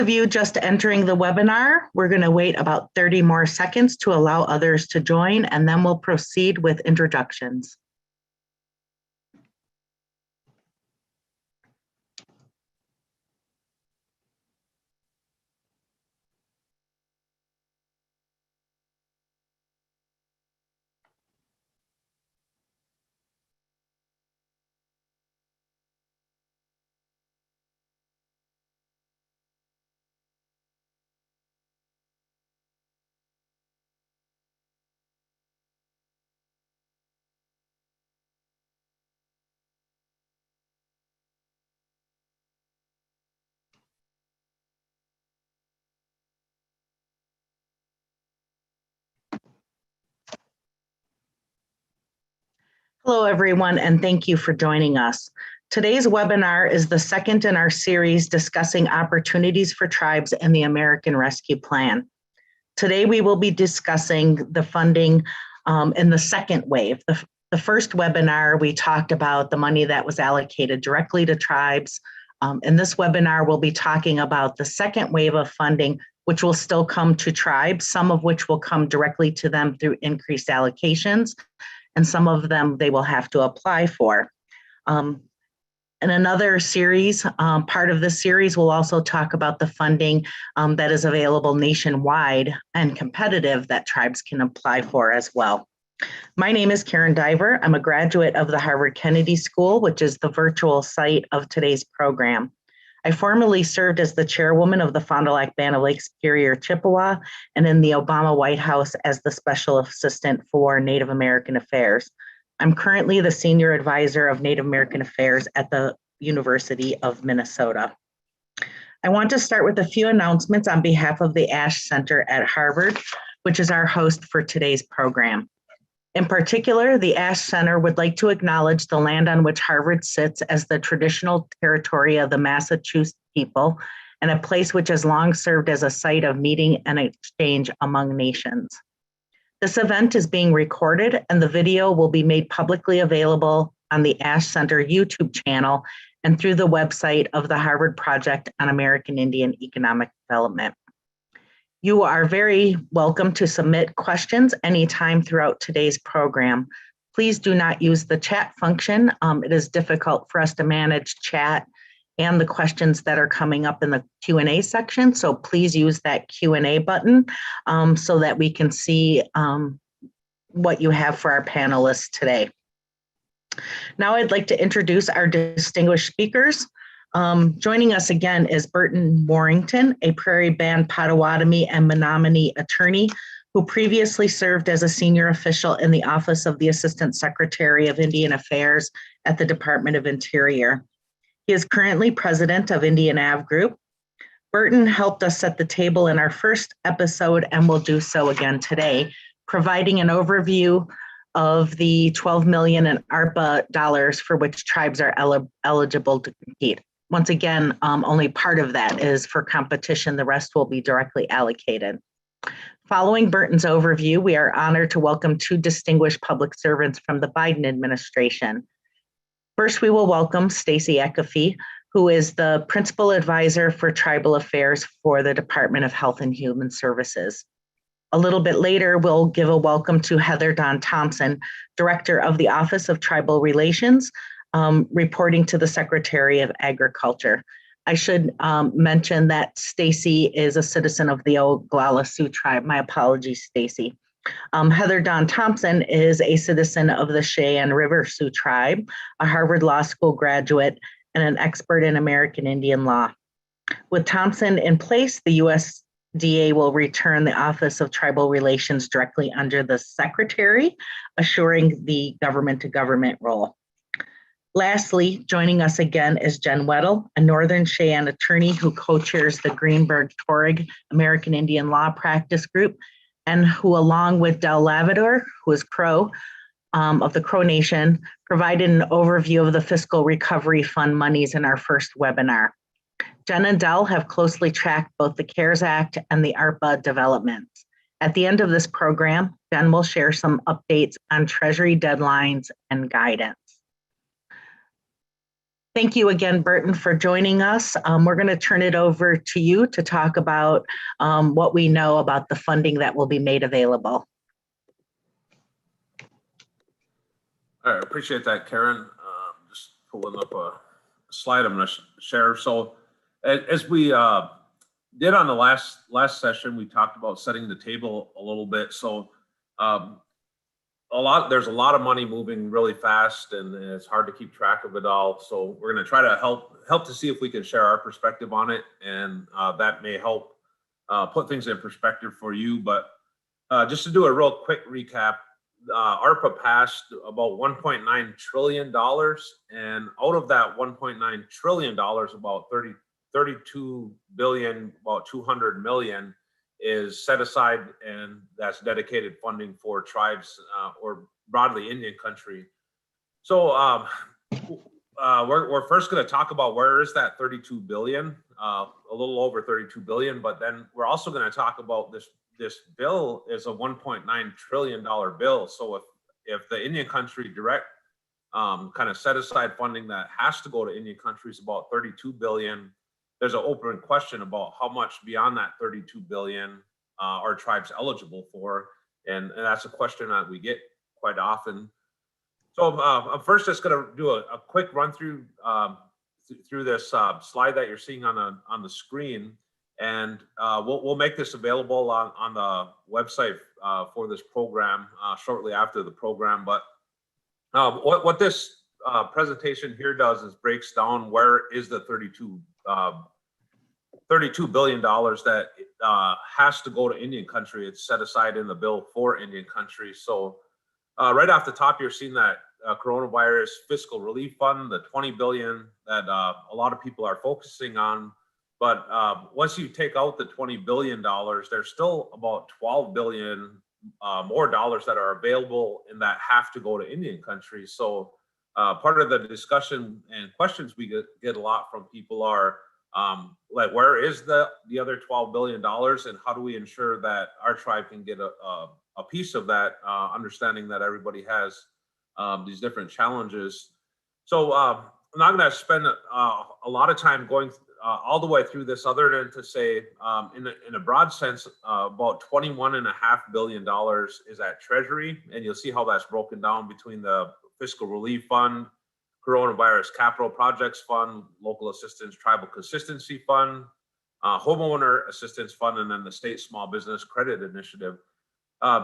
of you just entering the webinar, we're going to wait about 30 more seconds to allow others to join, and then we'll proceed with introductions. Hello, everyone, and thank you for joining us. Today's webinar is the second in our series discussing opportunities for tribes in the American Rescue Plan. Today, we will be discussing the funding in the second wave. The first webinar, we talked about the money that was allocated directly to tribes. In this webinar, we'll be talking about the second wave of funding, which will still come to tribes, some of which will come directly to them through increased allocations, and some of them they will have to apply for. In another series, part of this series, we'll also talk about the funding that is available nationwide and competitive that tribes can apply for as well. My name is Karen Diver. I'm a graduate of the Harvard Kennedy School, which is the virtual site of today's program. I formerly served as the chairwoman of the Fond du Lac Band of Lake Superior Chippewa and in the Obama White House as the Special Assistant for Native American Affairs. I'm currently the Senior Advisor of Native American Affairs at the University of Minnesota. I want to start with a few announcements on behalf of the Ash Center at Harvard, which is our host for today's program. In particular, the Ash Center would like to acknowledge the land on which Harvard sits as the traditional territory of the Massachusetts people and a place which has long served as a site of meeting and exchange among nations. This event is being recorded and the video will be made publicly available on the Ash Center YouTube channel and through the website of the Harvard Project on American Indian Economic Development. You are very welcome to submit questions anytime throughout today's program. Please do not use the chat function. It is difficult for us to manage chat and the questions that are coming up in the Q&A section. So please use that Q&A button so that we can see what you have for our panelists today. Now I'd like to introduce our distinguished speakers. Joining us again is Burton Warrington, a Prairie Band Potawatomi and Menominee attorney who previously served as a senior official in the Office of the Assistant Secretary of Indian Affairs at the Department of Interior. He is currently president of Indian Ave Group. Burton helped us set the table in our first episode and will do so again today, providing an overview of the $12 million in ARPA dollars for which tribes are eligible to compete. Once again, only part of that is for competition. The rest will be directly allocated. Following Burton's overview, we are honored to welcome two distinguished public servants from the Biden administration. First, we will welcome Stacey Ecafee, who is the Principal Advisor for Tribal Affairs for the Department of Health and Human Services. A little bit later, we'll give a welcome to Heather Dawn Thompson, Director of the Office of Tribal Relations, reporting to the Secretary of Agriculture. I should mention that Stacey is a citizen of the Oglala Sioux tribe. My apologies, Stacey. Heather Dawn Thompson is a citizen of the Cheyenne River Sioux tribe, a Harvard Law School graduate, and an expert in American Indian law. With Thompson in place, the USDA will return the Office of Tribal Relations directly under the Secretary, assuring the government-to-government role. Lastly, joining us again is Jen Weddle, a Northern Cheyenne attorney who co-chairs the Greenberg-Torig American Indian Law Practice Group, and who, along with Del Lavador, who is Crow of the Crow Nation, provided an overview of the Fiscal Recovery Fund monies in our first webinar. Jen and Del have closely tracked both the CARES Act and the ARPA developments. At the end of this program, Jen will share some updates on Treasury deadlines and guidance. Thank you again, Burton, for joining us. We're going to turn it over to you to talk about what we know about the funding that will be made available. All right, appreciate that, Karen. Just pulling up a slide I'm going to share. So, as we did on the last session, we talked about setting the table a little bit. So, there's a lot of money moving really fast, and it's hard to keep track of it all. So, we're going to try to help to see if we can share our perspective on it, and that may help put things in perspective for you. But just to do a real quick recap. ARPA passed about $1.9 trillion, and out of that $1.9 trillion, about 32 billion, about 200 million is set aside, and that's dedicated funding for tribes or broadly Indian country. So we're first going to talk about where is that 32 billion, a little over 32 billion, but then we're also going to talk about this bill is a $1.9 trillion bill. So if the Indian country direct kind of set aside funding that has to go to Indian countries about 32 billion, there's an open question about how much beyond that 32 billion are tribes eligible for. And that's a question that we get quite often. So I'm first just going to do a quick run through this slide that you're seeing on the screen. And we'll make this available on the website for this program shortly after the program. But what this presentation here does is breaks down where is the $32 billion that has to go to Indian country. It's set aside in the bill for Indian country. So right off the top, you're seeing that coronavirus fiscal relief fund, the 20 billion that a lot of people are focusing on. But once you take out the $20 billion, there's still about 12 billion more dollars that are available and that have to go to Indian countries. So part of the discussion and questions we get a lot from people are like, where is the other $12 billion, and how do we ensure that our tribe can get a piece of that, understanding that everybody has these different challenges. So I'm not going to spend a lot of time going all the way through this, other than to say, in a broad sense, about $21.5 billion is at Treasury, and you'll see how that's broken down between the Fiscal Relief Fund, Coronavirus Capital Projects Fund, Local Assistance Tribal Consistency Fund, Homeowner Assistance Fund, and then the State Small Business Credit Initiative.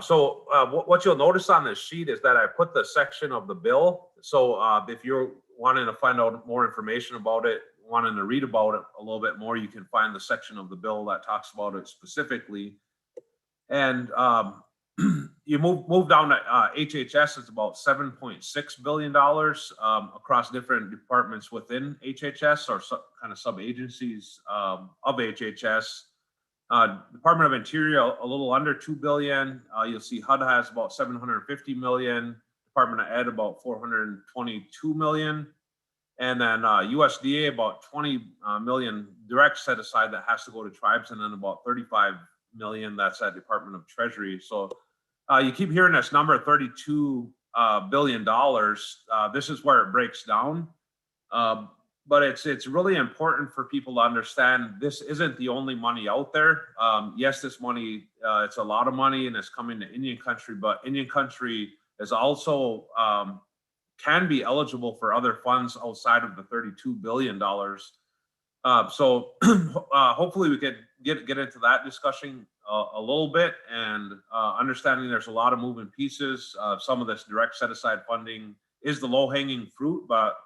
So what you'll notice on this sheet is that I put the section of the bill. So if you're wanting to find out more information about it, wanting to read about it a little bit more, you can find the section of the bill that talks about it specifically. And you move down to HHS, it's about $7.6 billion across different departments within HHS, or kind of sub-agencies of HHS. Department of Interior, a little under 2 billion. You'll see HUD has about 750 million. Department of Ed about 422 million. And then USDA about 20 million direct set aside that has to go to tribes, and then about 35 million that's at Department of Treasury. So you keep hearing this number, $32 billion. This is where it breaks down. But it's really important for people to understand this isn't the only money out there. Yes, this money, it's a lot of money and it's coming to Indian country, but Indian country is also can be eligible for other funds outside of the $32 billion. So hopefully we could get into that discussion a little bit, and understanding there's a lot of moving pieces. Some of this direct set aside funding is the low hanging fruit, but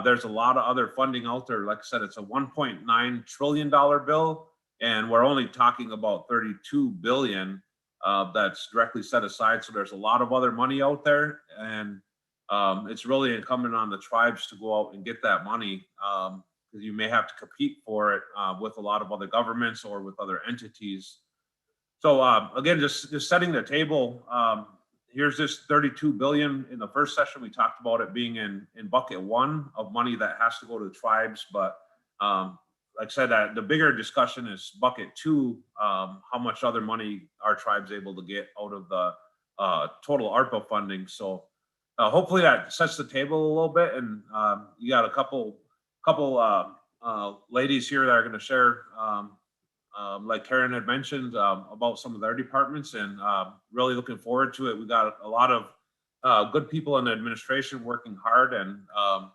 there's a lot of other funding out there. Like I said, it's a $1.9 trillion bill, and we're only talking about 32 billion that's directly set aside. So there's a lot of other money out there, and it's really incumbent on the tribes to go out and get that money, because you may have to compete for it with a lot of other governments or with other entities. So again, just setting the table. Here's this 32 billion. In the first session, we talked about it being in bucket one of money that has to go to the tribes. But like I said, the bigger discussion is bucket two, how much other money are tribes able to get out of the total ARPA funding. So hopefully that sets the table a little bit. And you got a couple couple ladies here that are going to share, like Karen had mentioned, about some of their departments, and really looking forward to it. We got a lot of good people in the administration working hard, and I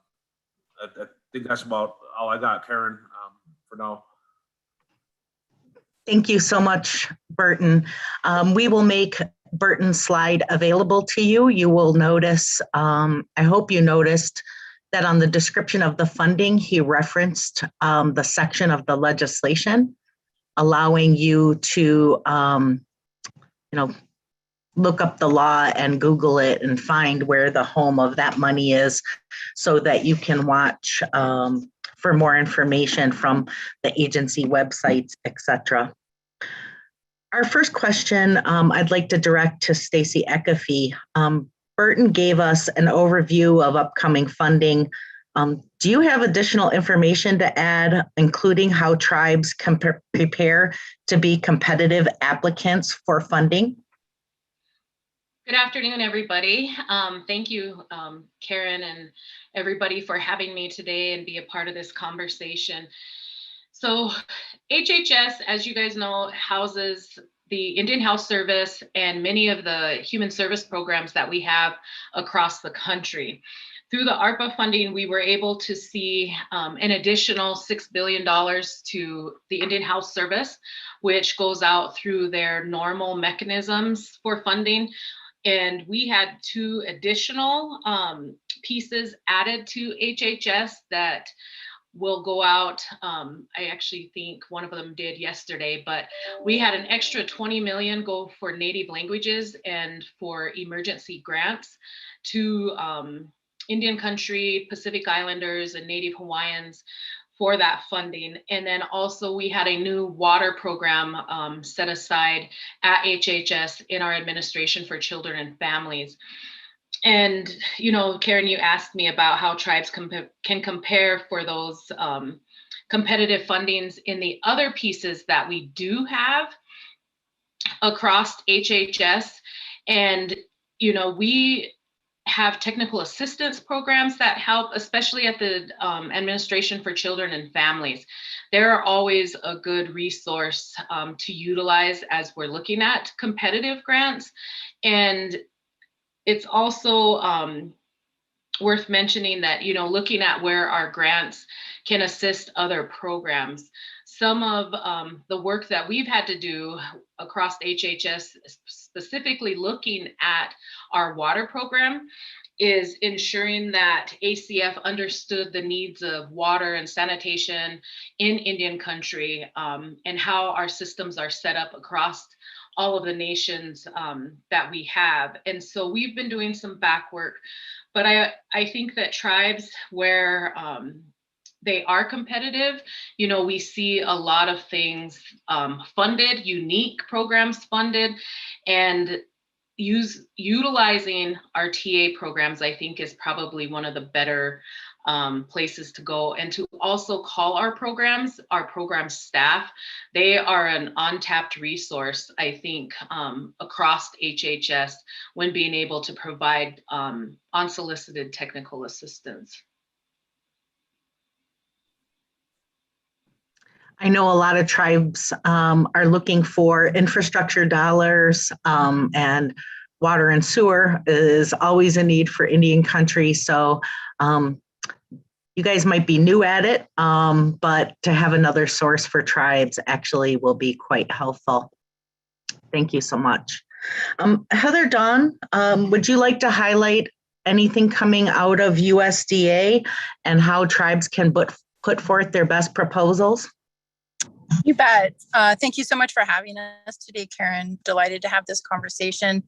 think that's about all I got, Karen, for now. Thank you so much, Burton. We will make Burton's slide available to you. You will notice, I hope you noticed that on the description of the funding, he referenced the section of the legislation allowing you to, look up the law and Google it and find where the home of that money is so that you can watch for more information from the agency websites, etc. Our first question I'd like to direct to Stacy Eckefe. Burton gave us an overview of upcoming funding. Do you have additional information to add, including how tribes can prepare to be competitive applicants for funding? Good afternoon, everybody. Thank you, Karen, and everybody for having me today and be a part of this conversation. So HHS, as you guys know, houses the Indian Health Service and many of the human service programs that we have across the country. Through the ARPA funding, we were able to see an additional $6 billion to the Indian Health Service, which goes out through their normal mechanisms for funding. And we had 2 additional pieces added to HHS that will go out. I actually think one of them did yesterday, but we had an extra 20 million go for native languages and for emergency grants to Indian country, Pacific Islanders, and Native Hawaiians for that funding. And then also we had a new water program set aside at HHS in our administration for children and families. And, Karen, you asked me about how tribes can compare for those competitive fundings in the other pieces that we do have across HHS. And, we have technical assistance programs that help, especially at the Administration for Children and Families. They're always a good resource to utilize as we're looking at competitive grants. And it's also worth mentioning that, looking at where our grants can assist other programs. Some of the work that we've had to do across HHS, specifically looking at our water program, is ensuring that ACF understood the needs of water and sanitation in Indian country and how our systems are set up across all of the nations that we have. And so we've been doing some back work, but I think that tribes where they are competitive, we see a lot of things funded, unique programs funded, and utilizing our TA programs, I think, is probably one of the better places to go, and to also call our program staff. They are an untapped resource, I think, across HHS when being able to provide unsolicited technical assistance. I know a lot of tribes are looking for infrastructure dollars, and water and sewer is always a need for Indian country. So you guys might be new at it, but to have another source for tribes actually will be quite helpful. Thank you so much. Heather Dawn, would you like to highlight anything coming out of USDA and how tribes can put forth their best proposals? You bet. Thank you so much for having us today, Karen. Delighted to have this conversation.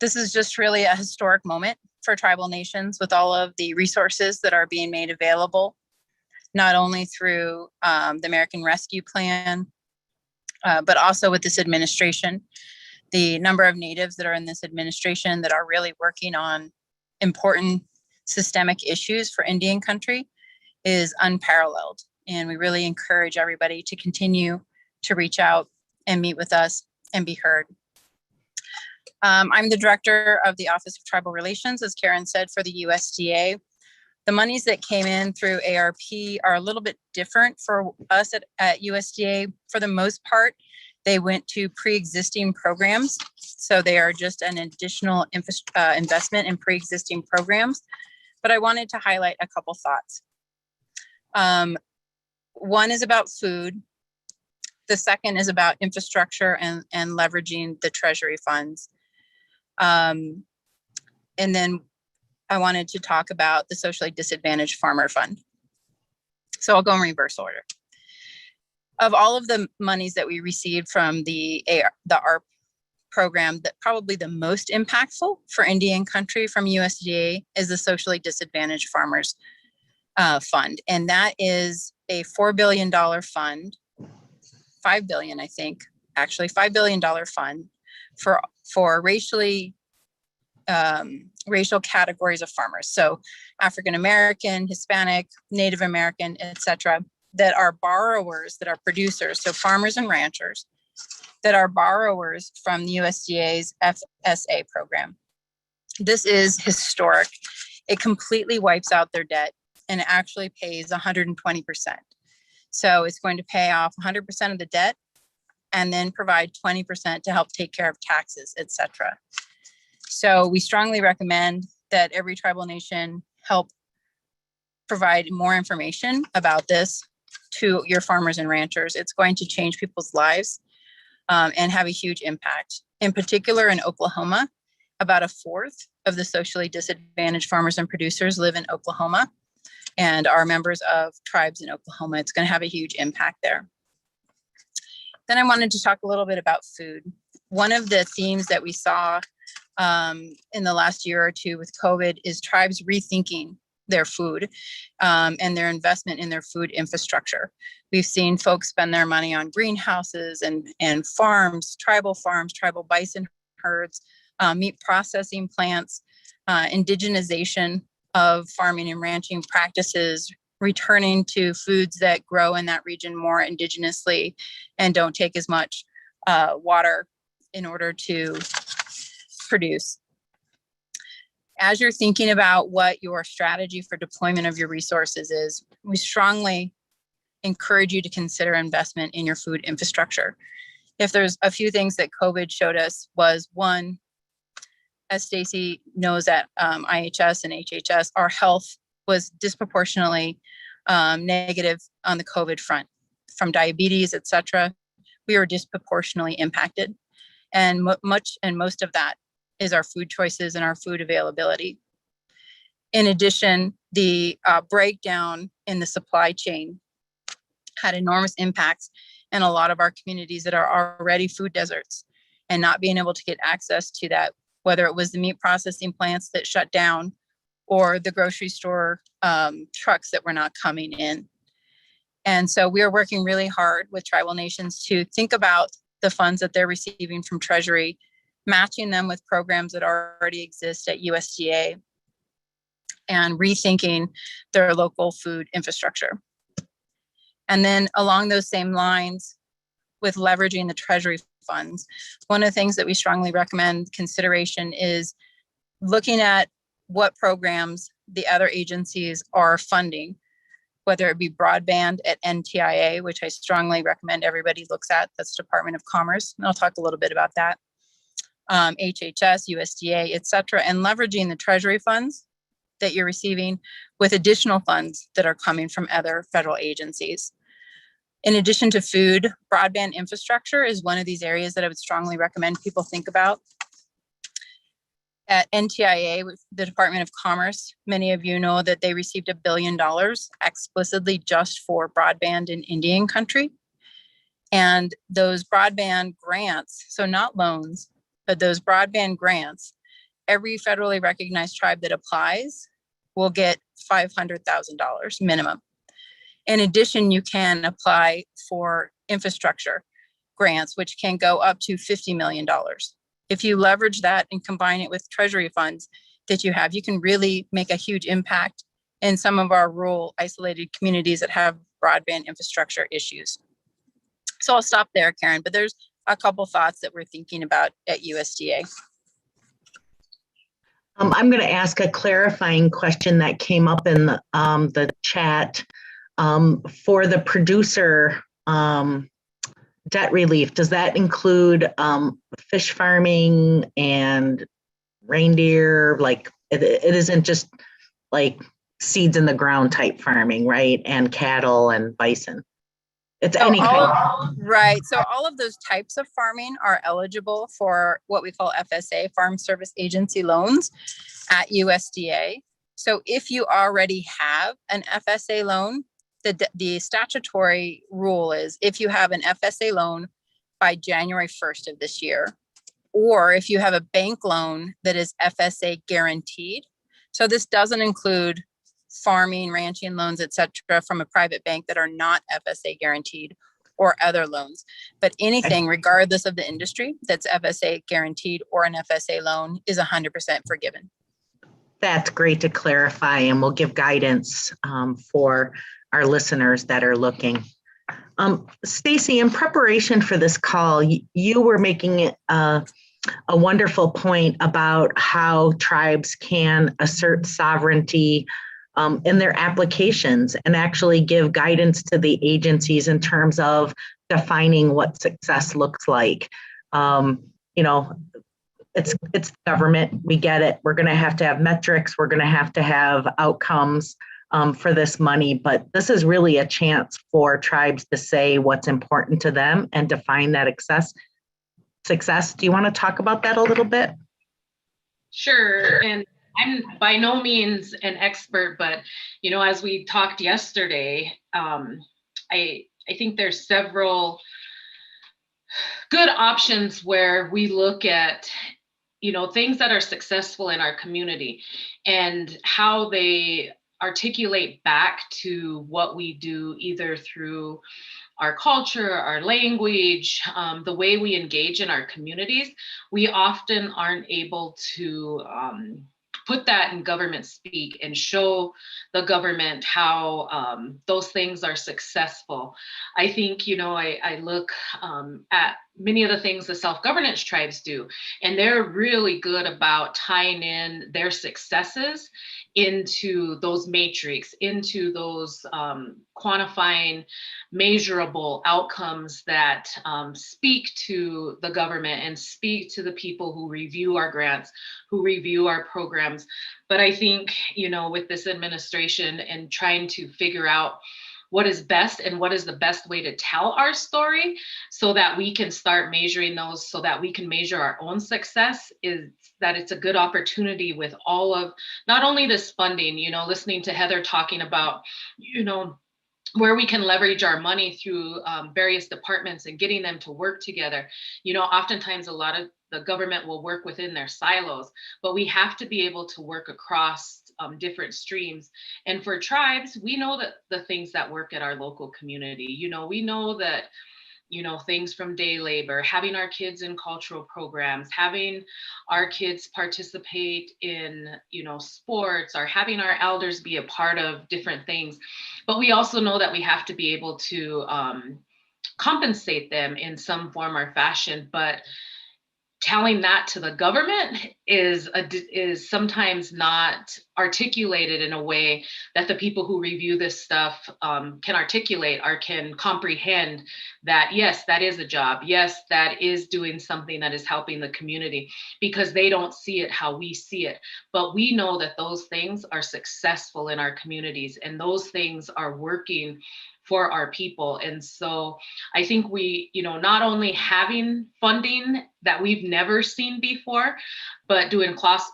This is just really a historic moment for tribal nations with all of the resources that are being made available, not only through the American Rescue Plan, but also with this administration. The number of natives that are in this administration that are really working on important systemic issues for Indian country is unparalleled. And we really encourage everybody to continue to reach out and meet with us and be heard. I'm the director of the Office of Tribal Relations, as Karen said, for the USDA. The monies that came in through ARP are a little bit different for us at USDA. For the most part, they went to pre-existing programs. So they are just an additional investment in pre-existing programs. But I wanted to highlight a couple thoughts. One is about food. The second is about infrastructure and leveraging the Treasury funds. And then I wanted to talk about the socially disadvantaged farmer fund. So I'll go in reverse order. Of all of the monies that we received from the ARP program, that probably the most impactful for Indian country from USDA is the socially disadvantaged farmers fund. And that is a $4 billion fund, $5 billion, I think, actually $5 billion fund for racial categories of farmers. So African American, Hispanic, Native American, etc., that are borrowers, that are producers, so farmers and ranchers, that are borrowers from the USDA's FSA program. This is historic. It completely wipes out their debt and it actually pays 120%. So it's going to pay off 100% of the debt and then provide 20% to help take care of taxes, etc. So we strongly recommend that every tribal nation help provide more information about this to your farmers and ranchers. It's going to change people's lives and have a huge impact. In particular, in Oklahoma, about a fourth of the socially disadvantaged farmers and producers live in Oklahoma and are members of tribes in Oklahoma. It's going to have a huge impact there. Then I wanted to talk a little bit about food. One of the themes that we saw in the last year or two with COVID is tribes rethinking their food and their investment in their food infrastructure. We've seen folks spend their money on greenhouses and farms, tribal bison herds, meat processing plants, indigenization of farming and ranching practices, returning to foods that grow in that region more indigenously and don't take as much water in order to produce. As you're thinking about what your strategy for deployment of your resources is, we strongly encourage you to consider investment in your food infrastructure. If there's a few things that COVID showed us was, one, as Stacy knows at IHS and HHS, our health was disproportionately negative on the COVID front. From diabetes, et cetera, we were disproportionately impacted. And most of that is our food choices and our food availability. In addition, the breakdown in the supply chain had enormous impacts in a lot of our communities that are already food deserts, and not being able to get access to that, whether it was the meat processing plants that shut down or the grocery store trucks that were not coming in. And so we are working really hard with tribal nations to think about the funds that they're receiving from Treasury, matching them with programs that already exist at USDA, and rethinking their local food infrastructure. And then along those same lines, with leveraging the Treasury funds, one of the things that we strongly recommend consideration is looking at what programs the other agencies are funding, whether it be broadband at NTIA, which I strongly recommend everybody looks at. That's Department of Commerce. And I'll talk a little bit about that. HHS, USDA, et cetera, and leveraging the Treasury funds that you're receiving with additional funds that are coming from other federal agencies. In addition to food, broadband infrastructure is one of these areas that I would strongly recommend people think about. At NTIA, with the Department of Commerce, many of you know that they received $1 billion explicitly just for broadband in Indian country. And those broadband grants, so not loans, but those broadband grants, every federally recognized tribe that applies will get $500,000 minimum. In addition, you can apply for infrastructure grants, which can go up to $50 million. If you leverage that and combine it with Treasury funds that you have, you can really make a huge impact in some of our rural isolated communities that have broadband infrastructure issues. So I'll stop there, Karen, but there's a couple thoughts that we're thinking about at USDA. I'm going to ask a clarifying question that came up in the chat. For the producer debt relief, does that include fish farming and reindeer? Like it isn't just like seeds in the ground type farming, right? And cattle and bison. It's So any kind. right. So all of those types of farming are eligible for what we call FSA, Farm Service Agency loans at USDA. So if you already have an FSA loan, the statutory rule is if you have an FSA loan by January 1st of this year, or if you have a bank loan that is FSA guaranteed. So this doesn't include farming, ranching loans, et cetera, from a private bank that are not FSA guaranteed or other loans. But anything, regardless of the industry, that's FSA guaranteed or an FSA loan is 100% forgiven. That's great to clarify, and we'll give guidance for our listeners that are looking. Stacy, in preparation for this call, you were making a wonderful point about how tribes can assert sovereignty in their applications and actually give guidance to the agencies in terms of defining what success looks like. You know, it's government, we get it. We're going to have metrics. We're going to have outcomes for this money, but this is really a chance for tribes to say what's important to them and define that success. Do you want to talk about that a little bit? Sure. And I'm by no means an expert, but you know, as we talked yesterday, I think there's several good options where we look at, you know, things that are successful in our community and how they articulate back to what we do, either through our culture, our language, the way we engage in our communities. We often aren't able to put that in government speak and show the government how those things are successful. I think, you know, I look at many of the things the self-governance tribes do, and they're really good about tying in their successes into those matrix, into those quantifying, measurable outcomes that speak to the government and speak to the people who review our grants, who review our programs. But I think, you know, with this administration and trying to figure out what is best and what is the best way to tell our story so that we can start measuring those, so that we can measure our own success, is that it's a good opportunity with all of, not only this funding, you know, listening to Heather talking about, you know, where we can leverage our money through various departments and getting them to work together. You know, oftentimes a lot of the government will work within their silos, but we have to be able to work across different streams. And for tribes, we know that the things that work at our local community, you know, we know that, you know, things from day labor, having our kids in cultural programs, having our kids participate in, you know, sports, or having our elders be a part of different things. But we also know that we have to be able to compensate them in some form or fashion. But telling that to the government is sometimes not articulated in a way that the people who review this stuff can articulate or can comprehend that, yes, that is a job. Yes, that is doing something that is helping the community, because they don't see it how we see it. But we know that those things are successful in our communities, and those things are working for our people. And so I think we, you know, not only having funding that we've never seen before, but doing cross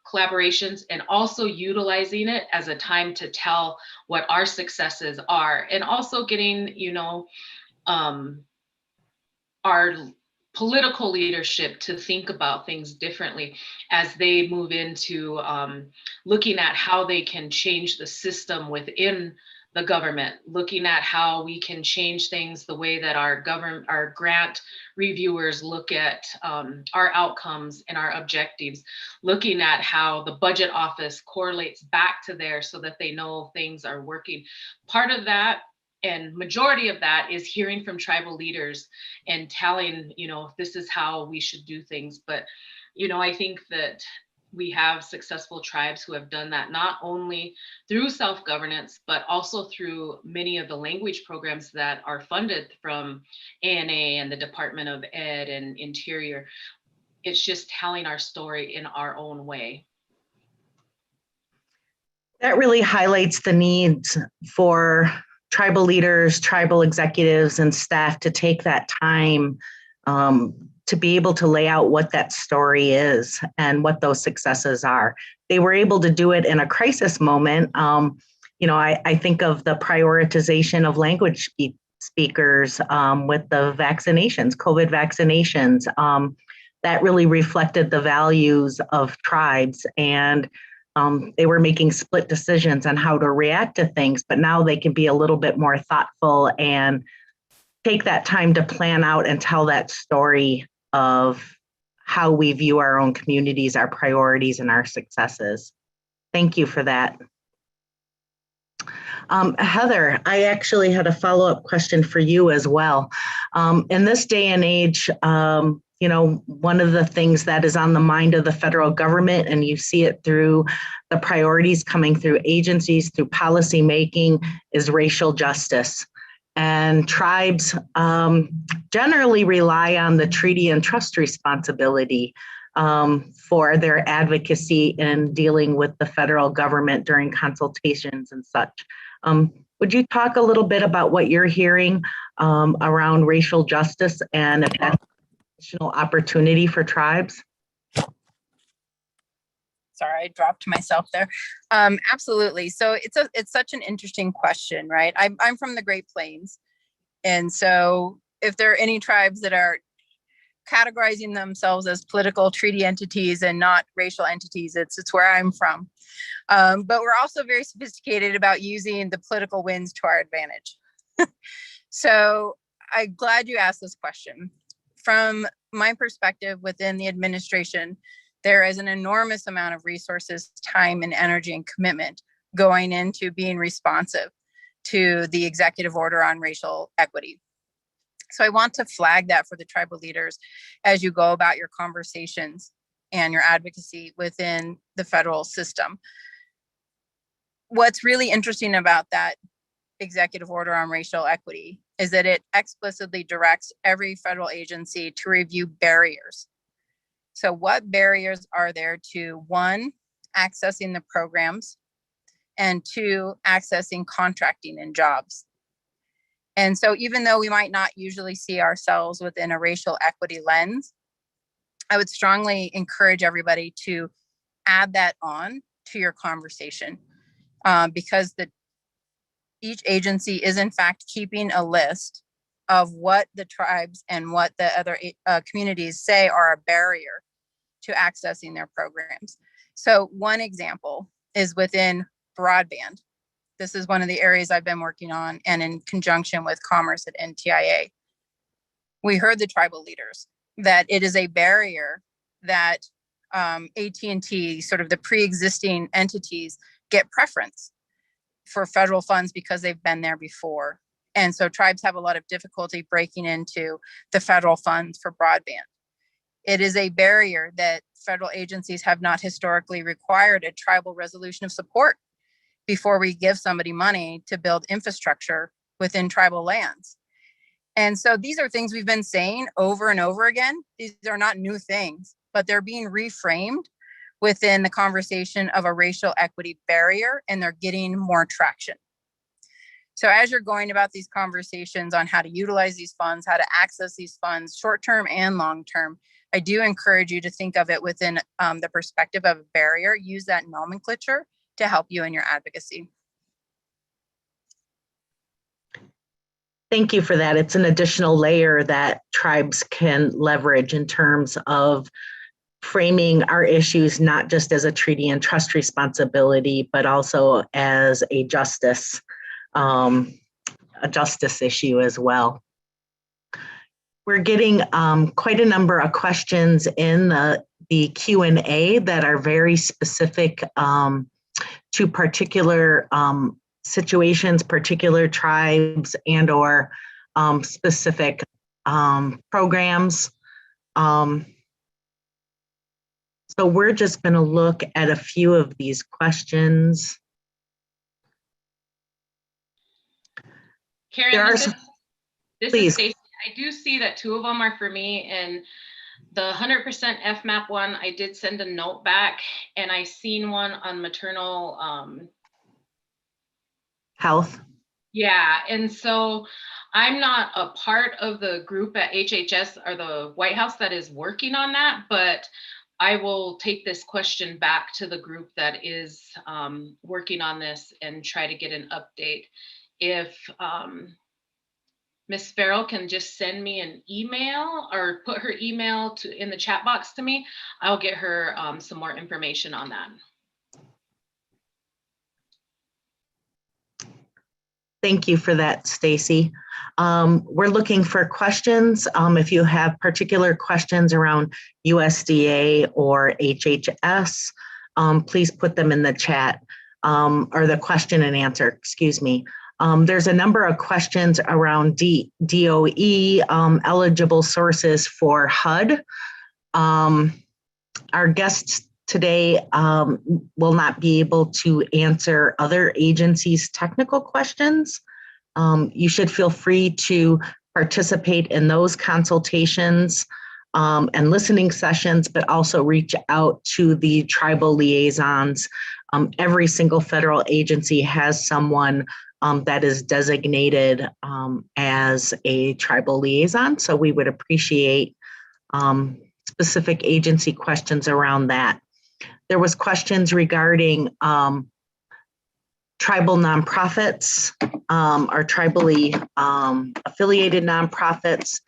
collaborations and also utilizing it as a time to tell what our successes are, and also getting, you know, our political leadership to think about things differently as they move into looking at how they can change the system within the government, looking at how we can change things, the way that our grant reviewers look at our outcomes and our objectives, looking at how the budget office correlates back to there so that they know things are working. Part of that, and majority of that, is hearing from tribal leaders and telling, you know, this is how we should do things. But, you know, I think that we have successful tribes who have done that, not only through self-governance, but also through many of the language programs that are funded from ANA and the Department of Ed and Interior. It's just telling our story in our own way. That really highlights the needs for tribal leaders, tribal executives, and staff to take that time to be able to lay out what that story is and what those successes are. They were able to do it in a crisis moment. I think of the prioritization of language speakers with the vaccinations, COVID vaccinations. That really reflected the values of tribes, and they were making split decisions on how to react to things, but now they can be a little bit more thoughtful and take that time to plan out and tell that story of how we view our own communities, our priorities, and our successes. Thank you for that. Heather, I actually had a follow-up question for you as well. In this day and age, one of the things that is on the mind of the federal government, and you see it through the priorities coming through agencies, through policy making, is racial justice. And tribes generally rely on the treaty and trust responsibility for their advocacy in dealing with the federal government during consultations and such. Would you talk a little bit about what you're hearing around racial justice and if that's additional opportunity for tribes? Sorry, I dropped myself there. Absolutely. So it's such an interesting question, right? I'm from the Great Plains. And so if there are any tribes that are categorizing themselves as political treaty entities and not racial entities, it's where I'm from. But we're also very sophisticated about using the political winds to our advantage. So I'm glad you asked this question. From my perspective within the administration, there is an enormous amount of resources, time, and energy and commitment going into being responsive to the executive order on racial equity. So I want to flag that for the tribal leaders as you go about your conversations and your advocacy within the federal system. What's really interesting about that executive order on racial equity is that it explicitly directs every federal agency to review barriers. So what barriers are there to, one, accessing the programs, and two, accessing contracting and jobs? And so even though we might not usually see ourselves within a racial equity lens, I would strongly encourage everybody to add that on to your conversation because each agency is in fact keeping a list of what the tribes and what the other communities say are a barrier to accessing their programs. So one example is within broadband. This is one of the areas I've been working on, and in conjunction with Commerce at NTIA. We heard the tribal leaders that it is a barrier that AT&T, sort of the pre-existing entities, get preference for federal funds because they've been there before. And so tribes have a lot of difficulty breaking into the federal funds for broadband. It is a barrier that federal agencies have not historically required a tribal resolution of support before we give somebody money to build infrastructure within tribal lands. And so these are things we've been saying over and over again. These are not new things, but they're being reframed within the conversation of a racial equity barrier, and they're getting more traction. So as you're going about these conversations on how to utilize these funds, how to access these funds, short-term and long-term, I do encourage you to think of it within the perspective of a barrier. Use that nomenclature to help you in your advocacy. Thank you for that. It's an additional layer that tribes can leverage in terms of framing our issues, not just as a treaty and trust responsibility, but also as a justice issue as well. We're getting quite a number of questions in the Q&A that are very specific to particular situations, particular tribes, and or specific programs. So So we're just going to look at a few of these questions. Karen, There are this some- is please. Stacy. I do see that 2 of them are for me, and the 100% FMAP one, I did send a note back, and I seen one on maternal. Health. Yeah, and so I'm not a part of the group at HHS or the White House that is working on that, but I will take this question back to the group that is working on this and try to get an update. If Ms. Farrell can just send me an email or put her email in the chat box to me, I'll get her some more information on that. Thank you for that, Stacy. We're looking for questions. If you have particular questions around USDA or HHS, please put them in the chat or the question and answer, excuse me. There's a number of questions around DOE eligible sources for HUD. Our guests today will not be able to answer other agencies' technical questions. You should feel free to participate in those consultations and listening sessions, but also reach out to the tribal liaisons. Every single federal agency has someone that is designated as a tribal liaison. So we would appreciate specific agency questions around that. There was questions regarding tribal nonprofits or tribally affiliated nonprofits.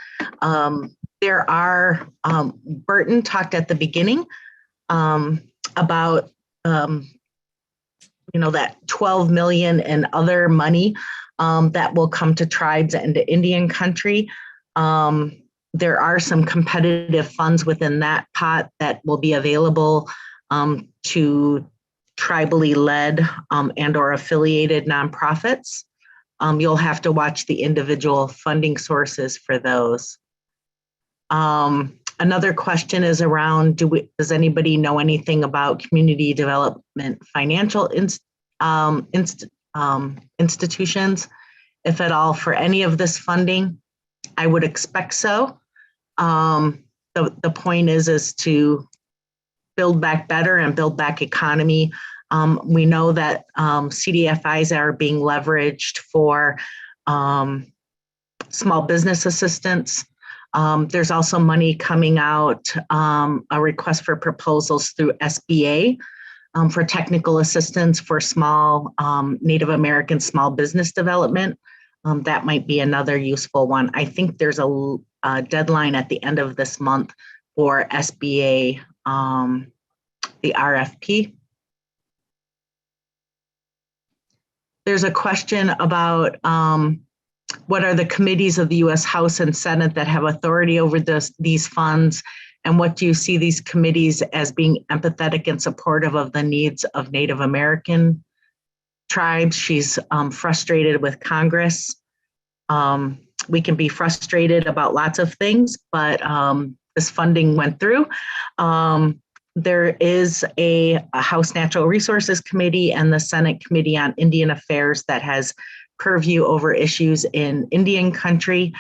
There are, Burton talked at the beginning about that 12 million and other money that will come to tribes and to Indian country. There are some competitive funds within that pot that will be available to tribally led and or affiliated nonprofits. You'll have to watch the individual funding sources for those. Another question is around, does anybody know anything about community development financial institutions, if at all, for any of this funding? I would expect so. The point is to build back better and build back economy. We know that CDFIs are being leveraged for small business assistance. There's also money coming out, a request for proposals through SBA for technical assistance for small Native American small business development. That might be another useful one. I think there's a deadline at the end of this month for SBA, the RFP. There's a question about what are the committees of the U.S. House and Senate that have authority over these funds, and what do you see these committees as being empathetic and supportive of the needs of Native American tribes? She's frustrated with Congress. We can be frustrated about lots of things, but this funding went through. There is a House Natural Resources Committee and the Senate Committee on Indian Affairs that has purview over issues in Indian country.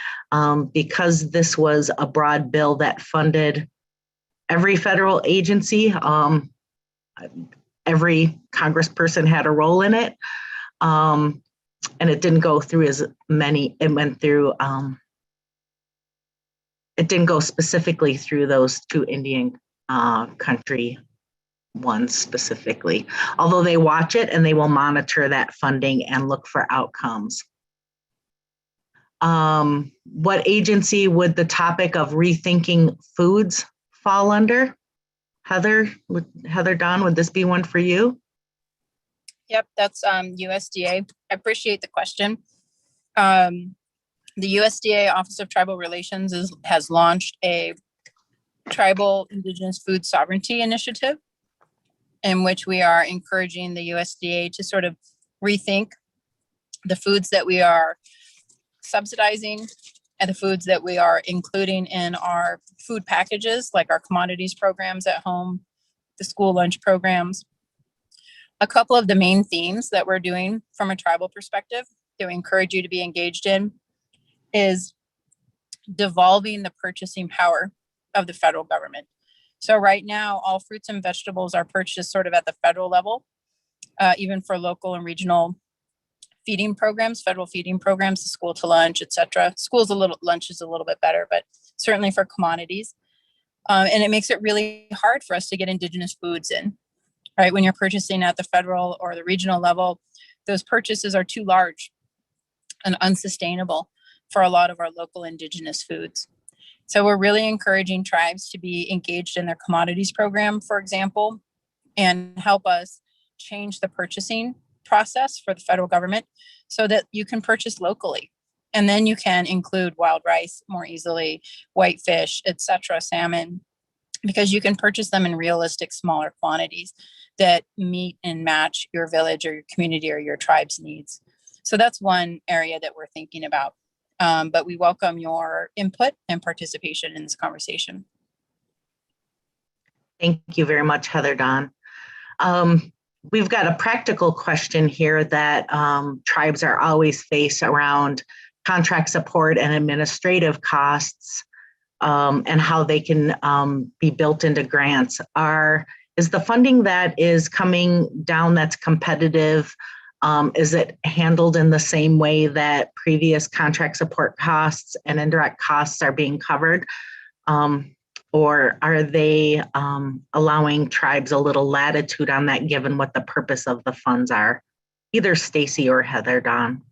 Because this was a broad bill that funded every federal agency, every congressperson had a role in it. And it didn't go through as many, it went through, it didn't go specifically through those two Indian country ones specifically, although they watch it and they will monitor that funding and look for outcomes. What agency would the topic of rethinking foods fall under? Heather Don, would this be one for you? Yep, that's USDA. I appreciate the question. The USDA Office of Tribal Relations has launched a Tribal Indigenous Food Sovereignty Initiative, in which we are encouraging the USDA to sort of rethink the foods that we are subsidizing and the foods that we are including in our food packages, like our commodities programs at home, the school lunch programs. A couple of the main themes that we're doing from a tribal perspective that we encourage you to be engaged in is devolving the purchasing power of the federal government. So right now, all fruits and vegetables are purchased sort of at the federal level, even for local and regional feeding programs, federal feeding programs, the school to lunch, et cetera. Lunch is a little bit better, but certainly for commodities. And it makes it really hard for us to get indigenous foods in, right? When you're purchasing at the federal or the regional level, those purchases are too large and unsustainable for a lot of our local indigenous foods. So we're really encouraging tribes to be engaged in their commodities program, for example, and help us change the purchasing process for the federal government so that you can purchase locally. And then you can include wild rice more easily, whitefish, etc., salmon, because you can purchase them in realistic, smaller quantities that meet and match your village or your community or your tribe's needs. So that's one area that we're thinking about. But we welcome your input and participation in this conversation. Thank you very much, Heather Dawn. We've got a practical question here that tribes are always faced around contract support and administrative costs, and how they can be built into grants. Is the funding that is coming down that's competitive, is it handled in the same way that previous contract support costs and indirect costs are being covered? Or are they allowing tribes a little latitude on that, given what the purpose of the funds are? Either Stacy or Heather Dawn.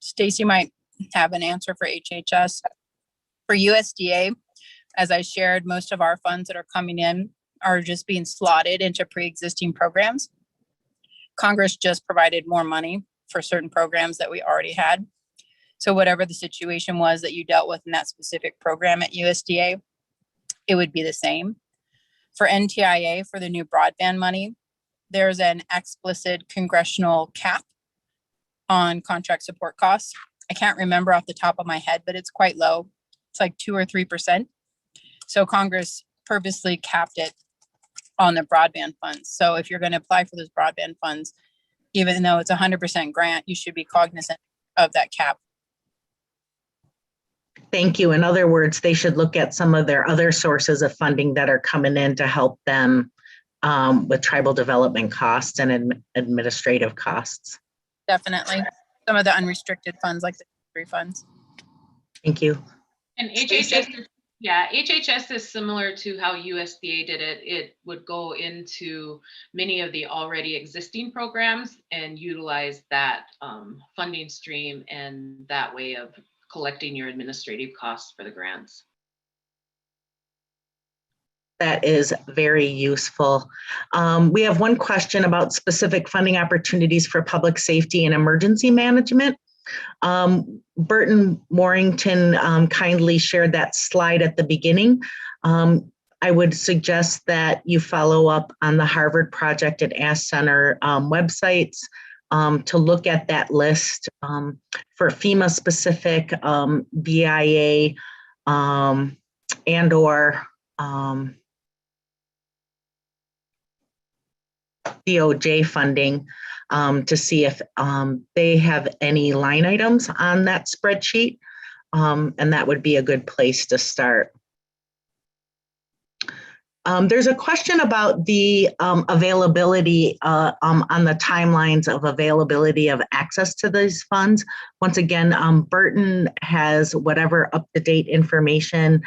Stacy might have an answer for HHS. For USDA, as I shared, most of our funds that are coming in are just being slotted into pre-existing programs. Congress just provided more money for certain programs that we already had. So whatever the situation was that you dealt with in that specific program at USDA, it would be the same. For NTIA, for the new broadband money, there's an explicit congressional cap on contract support costs. I can't remember off the top of my head, but it's quite low. It's like 2 or 3%. So Congress purposely capped it on the broadband funds. So if you're going to apply for those broadband funds, even though it's 100% grant, you should be cognizant of that cap. Thank you. In other words, they should look at some of their other sources of funding that are coming in to help them with tribal development costs and administrative costs. Definitely. Some of the unrestricted funds like the free funds. Thank you. And HHS is similar to how USDA did it. It would go into many of the already existing programs and utilize that funding stream and that way of collecting your administrative costs for the grants. That is very useful. We have one question about specific funding opportunities for public safety and emergency management. Burton Warrington kindly shared that slide at the beginning. I would suggest that you follow up on the Harvard Project and Ask Center websites to look at that list for FEMA specific BIA and or DOJ funding to see if they have any line items on that spreadsheet, and that would be a good place to start. There's a question about the availability on the timelines of availability of access to these funds. Once again, Burton has whatever up-to-date information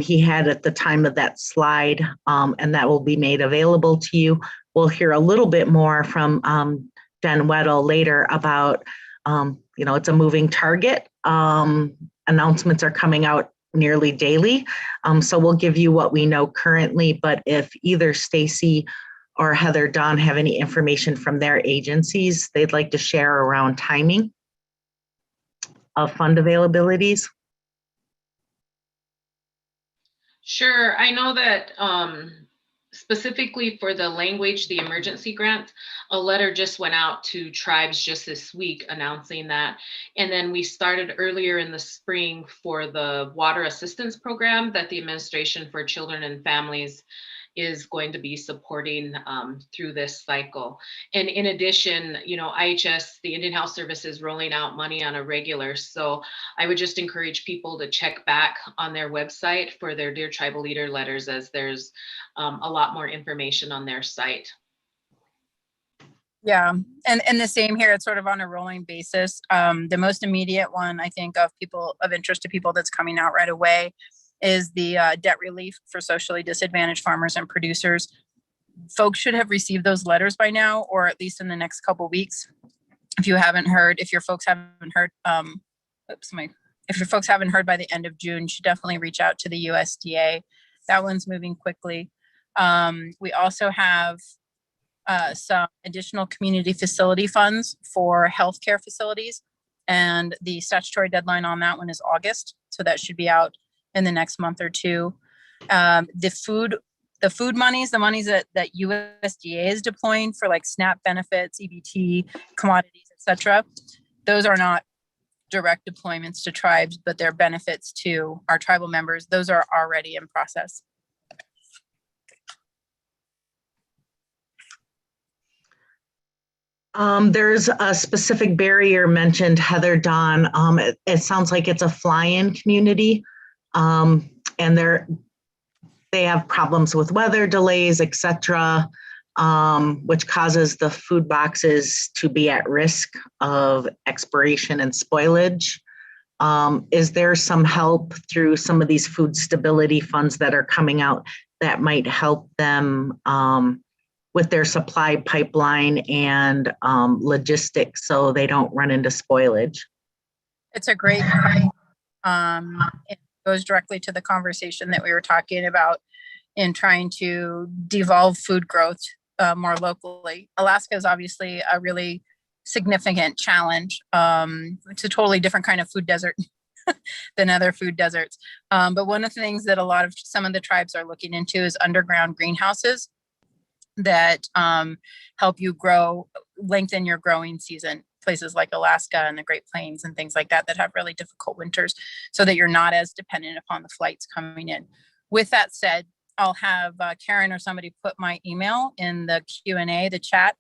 he had at the time of that slide, and that will be made available to you. We'll hear a little bit more from Jen Weddle later about, it's a moving target. Announcements are coming out nearly daily. So we'll give you what we know currently, but if either Stacy or Heather Dawn have any information from their agencies they'd like to share around timing of fund availabilities. Sure, I know that specifically for the language, the emergency grant, a letter just went out to tribes just this week announcing that. And then we started earlier in the spring for the water assistance program that the Administration for Children and Families is going to be supporting through this cycle. And in addition, IHS, the Indian Health Service, is rolling out money on a regular. So I would just encourage people to check back on their website for their Dear Tribal Leader letters, as there's a lot more information on their site. Yeah, and the same here. It's sort of on a rolling basis. The most immediate one, I think, of interest to people that's coming out right away is the debt relief for socially disadvantaged farmers and producers. Folks should have received those letters by now, or at least in the next couple of weeks. If your folks haven't heard, if your folks haven't heard by the end of June, you should definitely reach out to the USDA. That one's moving quickly. We also have some additional community facility funds for healthcare facilities, and the statutory deadline on that one is August. So that should be out in the next month or two. The food monies, the monies that USDA is deploying for like SNAP benefits, EBT, commodities, etc. Those are not direct deployments to tribes, but they're benefits to our tribal members. Those are already in process. There's a specific barrier mentioned, Heather Dawn. It sounds like it's a fly-in community, and they have problems with weather delays, etc., which causes the food boxes to be at risk of expiration and spoilage. Is there some help through some of these food stability funds that are coming out that might help them with their supply pipeline and logistics so they don't run into spoilage? It's a great point. It goes directly to the conversation that we were talking about in trying to devolve food growth more locally. Alaska is obviously a really significant challenge. It's a totally different kind of food desert than other food deserts. But one of the things that some of the tribes are looking into is underground greenhouses that help you lengthen your growing season. Places like Alaska and the Great Plains and things like that have really difficult winters, so that you're not as dependent upon the flights coming in. With that said, I'll have Karen or somebody put my email in the Q&A, the chat,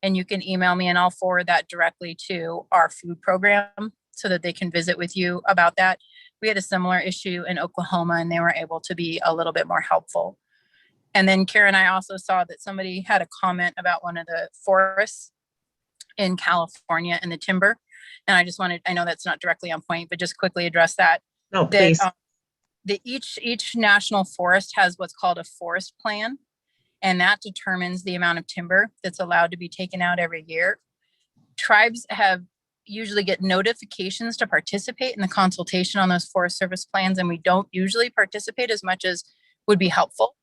and you can email me and I'll forward that directly to our food program so that they can visit with you about that. We had a similar issue in Oklahoma and they were able to be a little bit more helpful. And then Karen, I also saw that somebody had a comment about one of the forests in California and the timber. And I know that's not directly on point, but just quickly address that. No, please. Each national forest has what's called a forest plan, and that determines the amount of timber that's allowed to be taken out every year. Tribes usually get notifications to participate in the consultation on those Forest Service plans, and we don't usually participate as much as would be helpful.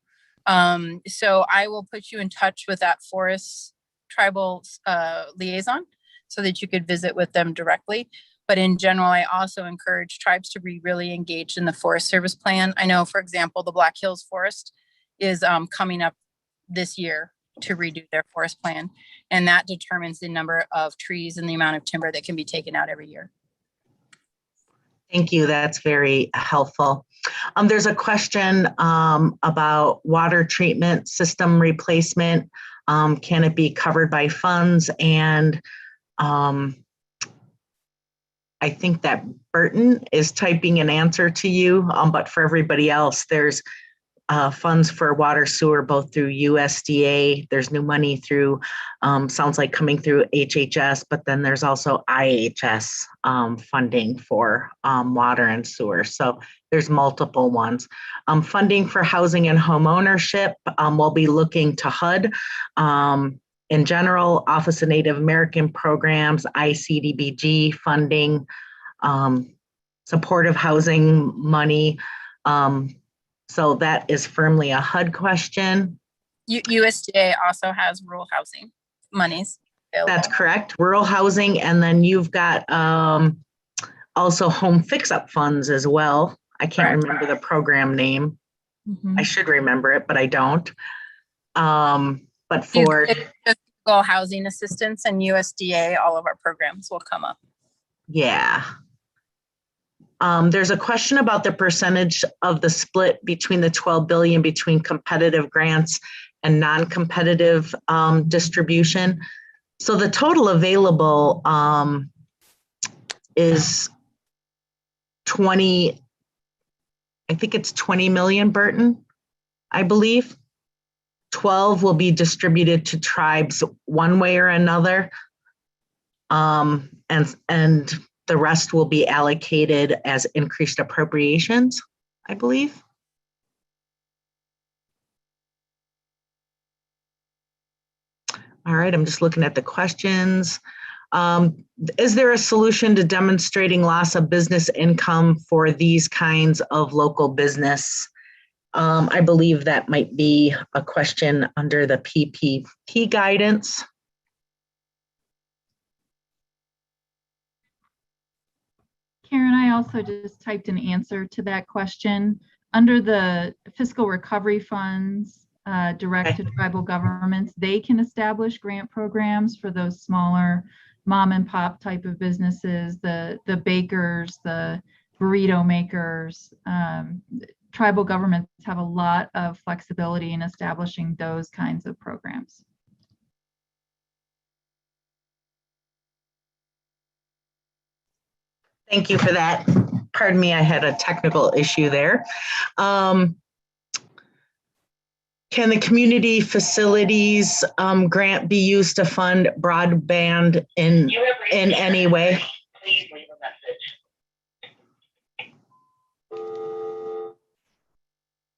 So I will put you in touch with that forest tribal liaison so that you could visit with them directly. But in general, I also encourage tribes to be really engaged in the Forest Service plan. I know, for example, the Black Hills Forest is coming up this year to redo their forest plan, and that determines the number of trees and the amount of timber that can be taken out every year. Thank you. That's very helpful. There's a question about water treatment system replacement. Can it be covered by funds? And I think that Burton is typing an answer to you, but for everybody else, there's funds for water sewer, both through USDA. There's new money through, sounds like coming through HHS, but then there's also IHS funding for water and sewer. So there's multiple ones. Funding for housing and home ownership, we'll be looking to HUD. In general, Office of Native American Programs, ICDBG funding, supportive housing money. So that is firmly a HUD question. USDA also has rural housing monies available. That's correct, rural housing. And then you've got also home fix-up funds as well. I can't remember the program name. I should remember it, but I don't. But for, If just Google housing assistance and USDA, all of our programs will come up. yeah. There's a question about the percentage of the split between the 12 billion between competitive grants and non-competitive distribution. So the total available is 20, I think it's 20 million, Burton, I believe. 12 will be distributed to tribes one way or another. And the rest will be allocated as increased appropriations, I believe. All right, I'm just looking at the questions. Is there a solution to demonstrating loss of business income for these kinds of local business? I believe that might be a question under the PPP guidance. Karen, I also just typed an answer to that question. Under the fiscal recovery funds direct to tribal governments, they can establish grant programs for those smaller mom and pop type of businesses, the bakers, the burrito makers. Tribal governments have a lot of flexibility in establishing those kinds of programs. Thank you for that. Pardon me, I had a technical issue there. Can the community facilities grant be used to fund broadband in any way? Please leave a message.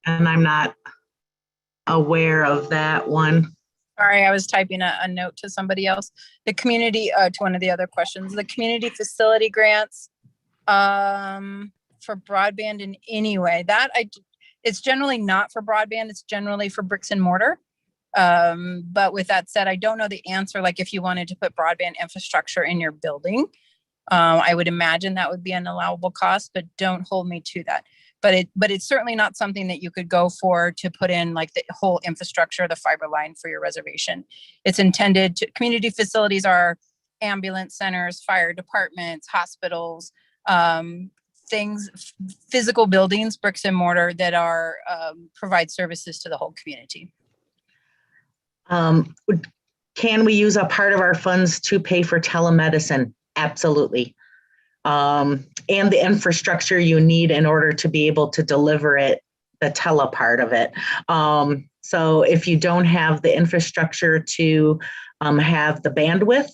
And I'm not aware of that one. Sorry, I was typing a note to somebody else. The community, to one of the other questions, the community facility grants for broadband in any way, it's generally not for broadband, it's generally for bricks and mortar. But with that said, I don't know the answer. Like if you wanted to put broadband infrastructure in your building, I would imagine that would be an allowable cost, but don't hold me to that. But it's certainly not something that you could go for to put in like the whole infrastructure, the fiber line for your reservation. It's intended to, community facilities are ambulance centers, fire departments, hospitals, things, physical buildings, bricks and mortar that are provide services to the whole community. Can we use a part of our funds to pay for telemedicine? Absolutely. And the infrastructure you need in order to be able to deliver it, the tele part of it. So if you don't have the infrastructure to have the bandwidth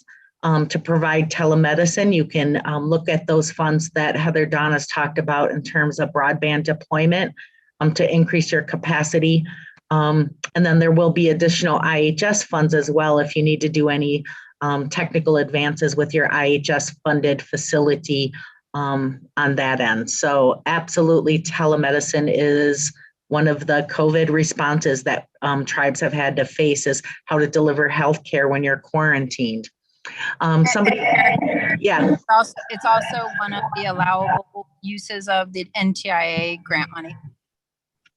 to provide telemedicine, you can look at those funds that Heather Donna's talked about in terms of broadband deployment to increase your capacity. And then there will be additional IHS funds as well if you need to do any technical advances with your IHS funded facility on that end. So absolutely, telemedicine is one of the COVID responses that tribes have had to face, is how to deliver healthcare when you're quarantined. Somebody, yeah. It's also one of the allowable uses of the NTIA grant money.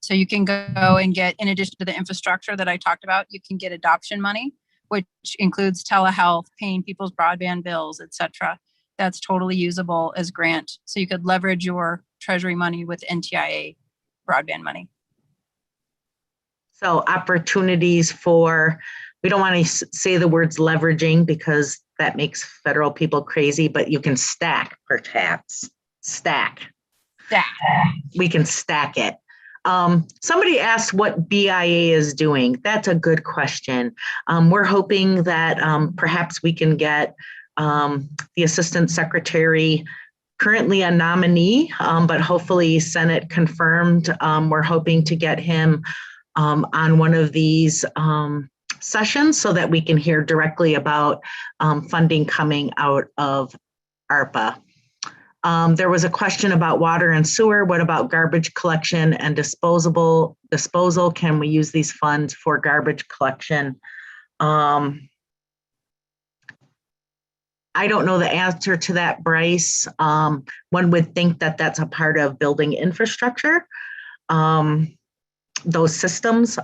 So you can go and get, in addition to the infrastructure that I talked about, you can get adoption money, which includes telehealth, paying people's broadband bills, etc. That's totally usable as grant. So you could leverage your treasury money with NTIA broadband money. So opportunities for, we don't want to say the words leveraging because that makes federal people crazy, but you can stack perhaps. Stack. We can stack it. Somebody asked what BIA is doing. That's a good question. We're hoping that perhaps we can get the Assistant Secretary, currently a nominee, but hopefully Senate confirmed. We're hoping to get him on one of these sessions so that we can hear directly about funding coming out of ARPA. There was a question about water and sewer. What about garbage collection and disposal? Can we use these funds for garbage collection? I don't know the answer to that, Bryce. One would think that that's a part of building infrastructure. Those systems,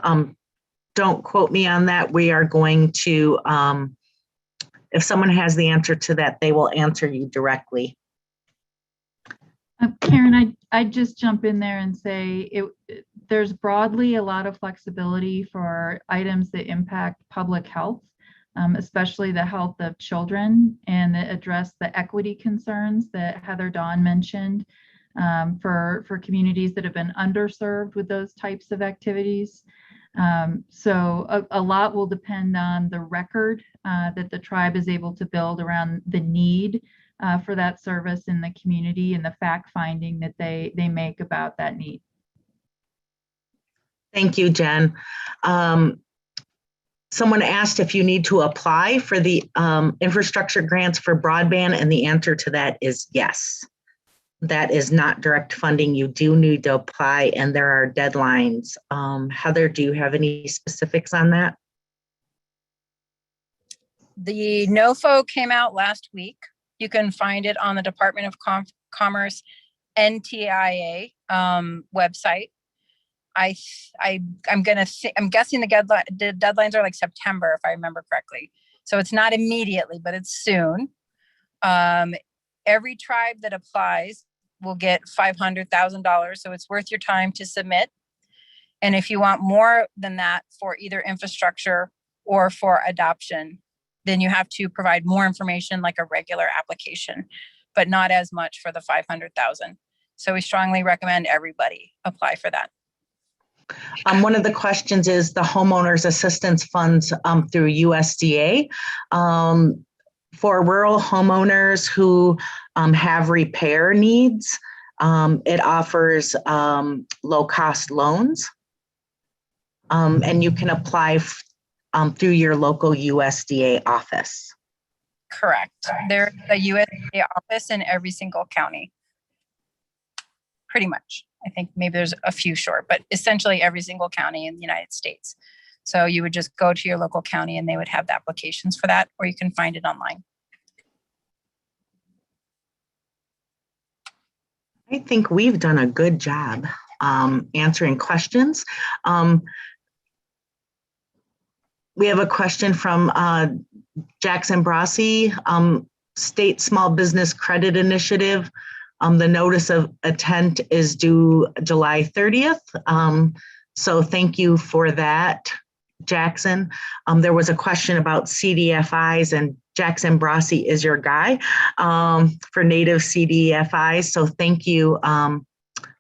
don't quote me on that. We are going to, if someone has the answer to that, they will answer you directly. Karen, I'd just jump in there and say there's broadly a lot of flexibility for items that impact public health, especially the health of children, and that address the equity concerns that Heather Dawn mentioned for communities that have been underserved with those types of activities. So a lot will depend on the record that the tribe is able to build around the need for that service in the community and the fact finding that they make about that need. Thank you, Jen. Someone asked if you need to apply for the infrastructure grants for broadband, and the answer to that is yes. That is not direct funding. You do need to apply, and there are deadlines. Heather, do you have any specifics on that? The Nofo came out last week. You can find it on the Department of Commerce NTIA website. I'm guessing the deadlines are like September, if I remember correctly. So it's not immediately, but it's soon. Every tribe that applies will get $500,000. So it's worth your time to submit. And if you want more than that for either infrastructure or for adoption, then you have to provide more information like a regular application, but not as much for the 500,000. So we strongly recommend everybody apply for that. One of the questions is the Homeowners Assistance funds through USDA. For rural homeowners who have repair needs, it offers low-cost loans, and you can apply through your local USDA office. Correct. There's a USDA office in every single county. Pretty much. I think maybe there's a few short, but essentially every single county in the United States. So you would just go to your local county and they would have the applications for that, or you can find it online. I think we've done a good job answering questions. We have a question from Jackson Brossi, State Small Business Credit Initiative. The notice of intent is due July 30th. So thank you for that, Jackson. There was a question about CDFIs, and Jackson Brossi is your guy for native CDFIs. So thank you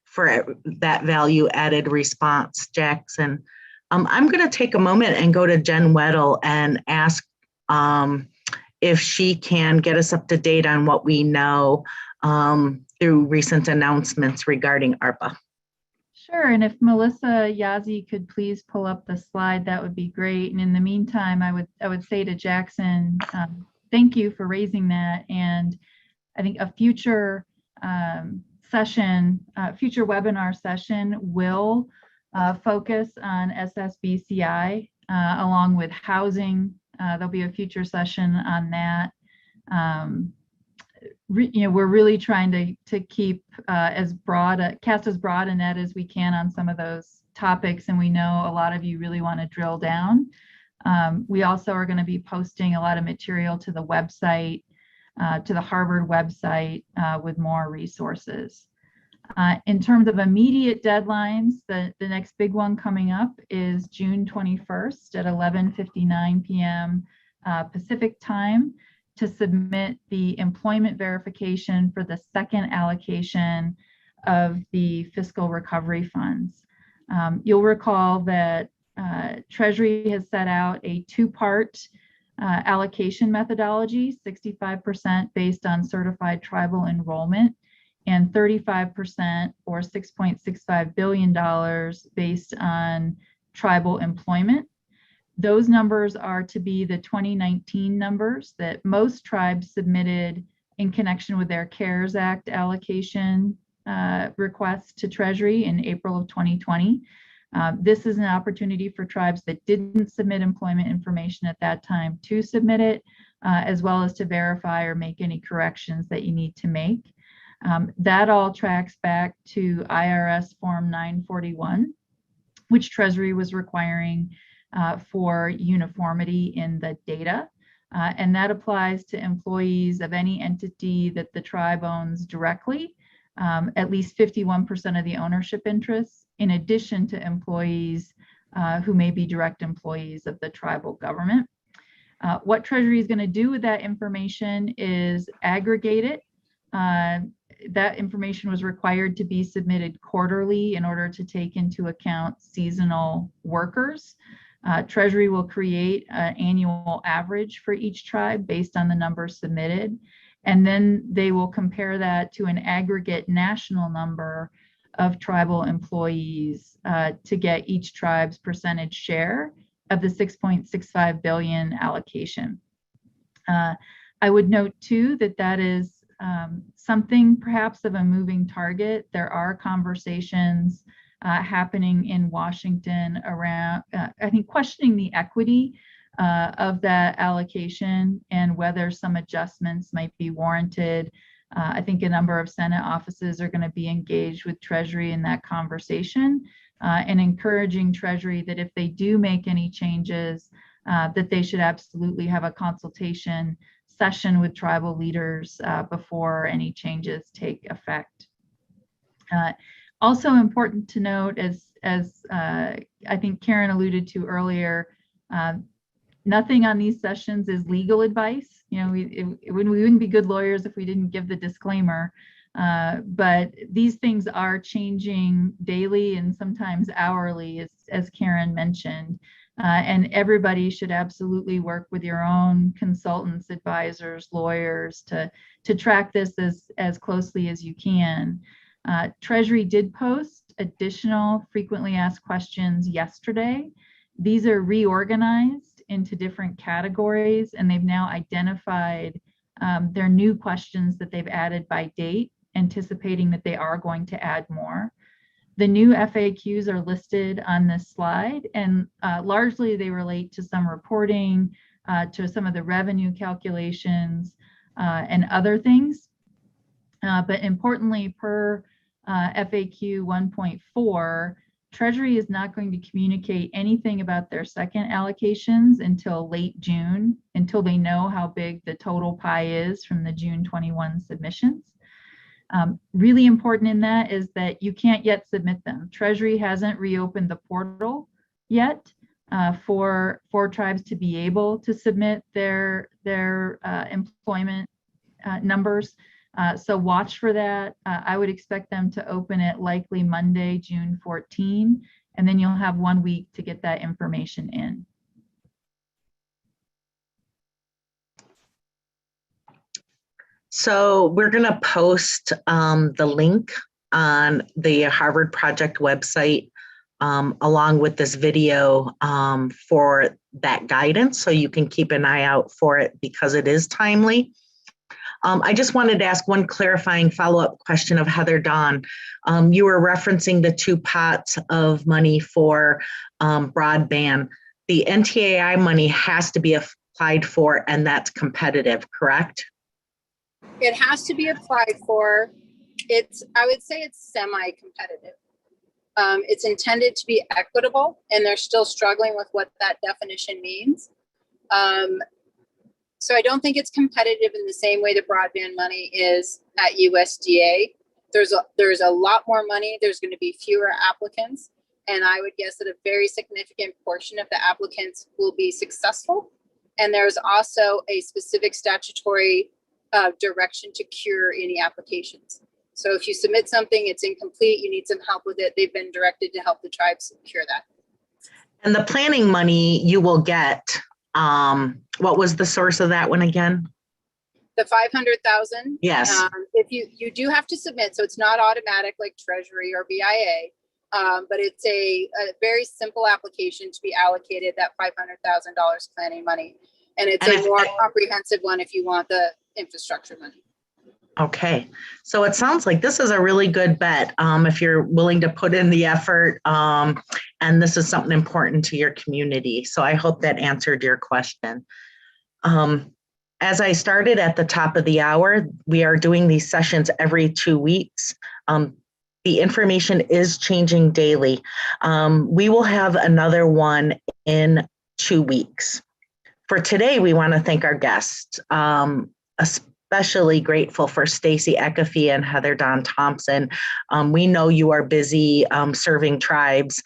for that value added response, Jackson. I'm going to take a moment and go to Jen Weddle and ask if she can get us up to date on what we know through recent announcements regarding ARPA. Sure, and if Melissa Yazzie could please pull up the slide, that would be great. And in the meantime, I would say to Jackson, thank you for raising that. And I think a future future webinar session will focus on SSBCI along with housing. There'll be a future session on that. We're really trying to keep cast as broad a net as we can on some of those topics, and we know a lot of you really want to drill down. We also are going to be posting a lot of material to the website, to the Harvard website with more resources. In terms of immediate deadlines, the next big one coming up is June 21st at 11:59 p.m. Pacific time to submit the employment verification for the second allocation of the fiscal recovery funds. You'll recall that Treasury has set out a two-part allocation methodology, 65% based on certified tribal enrollment and 35% or $6.65 billion based on tribal employment. Those numbers are to be the 2019 numbers that most tribes submitted in connection with their CARES Act allocation request to Treasury in April of 2020. This is an opportunity for tribes that didn't submit employment information at that time to submit it, as well as to verify or make any corrections that you need to make. That all tracks back to IRS Form 941, which Treasury was requiring for uniformity in the data. And that applies to employees of any entity that the tribe owns directly, at least 51% of the ownership interests, in addition to employees who may be direct employees of the tribal government. What Treasury is going to do with that information is aggregate it. That information was required to be submitted quarterly in order to take into account seasonal workers. Treasury will create an annual average for each tribe based on the numbers submitted, and then they will compare that to an aggregate national number of tribal employees to get each tribe's percentage share of the 6.65 billion allocation. I would note too that that is something perhaps of a moving target. There are conversations happening in Washington around, I think, questioning the equity of that allocation and whether some adjustments might be warranted. I think a number of Senate offices are going to be engaged with Treasury in that conversation and encouraging Treasury that if they do make any changes, that they should absolutely have a consultation session with tribal leaders before any changes take effect. Also important to note, as I think Karen alluded to earlier, nothing on these sessions is legal advice. You know, we wouldn't be good lawyers if we didn't give the disclaimer. But these things are changing daily and sometimes hourly, as Karen mentioned. And everybody should absolutely work with your own consultants, advisors, lawyers to track this as closely as you can. Treasury did post additional frequently asked questions yesterday. These are reorganized into different categories, and they've now identified their new questions that they've added by date, anticipating that they are going to add more. The new FAQs are listed on this slide, and largely they relate to some reporting, to some of the revenue calculations, and other things. But importantly, per FAQ 1.4, Treasury is not going to communicate anything about their second allocations until late June, until they know how big the total pie is from the June 21 submissions. Really important in that is that you can't yet submit them. Treasury hasn't reopened the portal yet for tribes to be able to submit their employment numbers. So watch for that. I would expect them to open it likely Monday, June 14, and then you'll have 1 week to get that information in. So we're going to post the link on the Harvard Project website along with this video for that guidance, so you can keep an eye out for it because it is timely. I just wanted to ask one clarifying follow-up question of Heather Dawn. You were referencing the two pots of money for broadband. The NTAI money has to be applied for, and that's competitive, correct? It has to be applied for. I would say it's semi-competitive. It's intended to be equitable, and they're still struggling with what that definition means. So I don't think it's competitive in the same way the broadband money is at USDA. There's a lot more money. There's going to be fewer applicants. And I would guess that a very significant portion of the applicants will be successful. And there's also a specific statutory direction to cure any applications. So if you submit something, it's incomplete, you need some help with it, they've been directed to help the tribes cure that. And the planning money you will get, what was the source of that one again? The 500,000. Yes. If you do have to submit, so it's not automatic like Treasury or BIA, but it's a very simple application to be allocated that $500,000 planning money. And it's a more comprehensive one if you want the infrastructure money. Okay, so it sounds like this is a really good bet if you're willing to put in the effort, and this is something important to your community. So I hope that answered your question. As I started at the top of the hour, we are doing these sessions every 2 weeks. The information is changing daily. We will have another one in 2 weeks. For today, we want to thank our guests, especially grateful for Stacy Ecafee and Heather Don Thompson. We know you are busy serving tribes,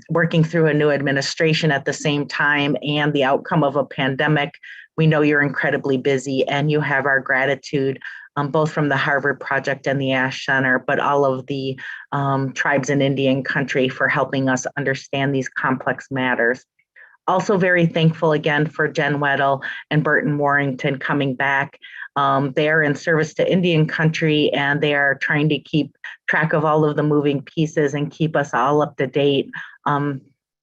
working through a new administration at the same time and the outcome of a pandemic. We know you're incredibly busy and you have our gratitude, both from the Harvard Project and the Ash Center, but all of the tribes in Indian country for helping us understand these complex matters. Also very thankful again for Jen Weddle and Burton Warrington coming back. They are in service to Indian country and they are trying to keep track of all of the moving pieces and keep us all up to date.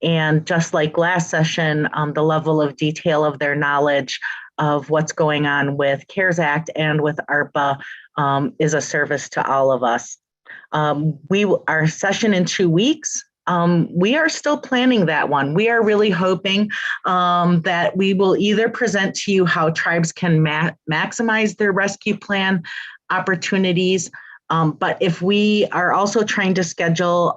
And just like last session, the level of detail of their knowledge of what's going on with CARES Act and with ARPA is a service to all of us. Our session in 2 weeks, we are still planning that one. We are really hoping that we will either present to you how tribes can maximize their rescue plan opportunities, but if we are also trying to schedule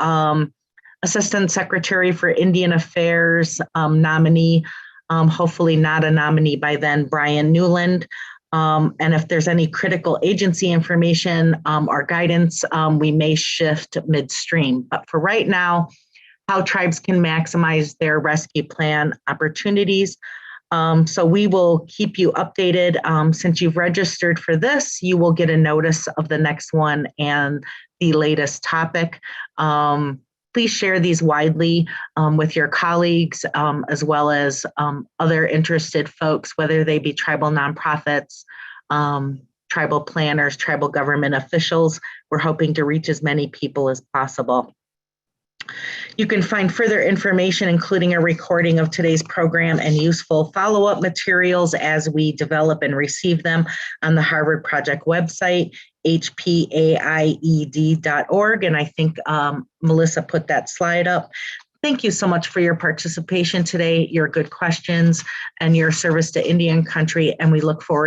Assistant Secretary for Indian Affairs nominee, hopefully not a nominee by then, Brian Newland. And if there's any critical agency information or guidance, we may shift midstream. But for right now, how tribes can maximize their rescue plan opportunities. So we will keep you updated. Since you've registered for this, you will get a notice of the next one and the latest topic. Please share these widely with your colleagues, as well as other interested folks, whether they be tribal nonprofits, tribal planners, tribal government officials. We're hoping to reach as many people as possible. You can find further information, including a recording of today's program and useful follow-up materials as we develop and receive them, on the Harvard Project website, hpaied.org. And I think Melissa put that slide up. Thank you so much for your participation today, your good questions, and your service to Indian country. And we look forward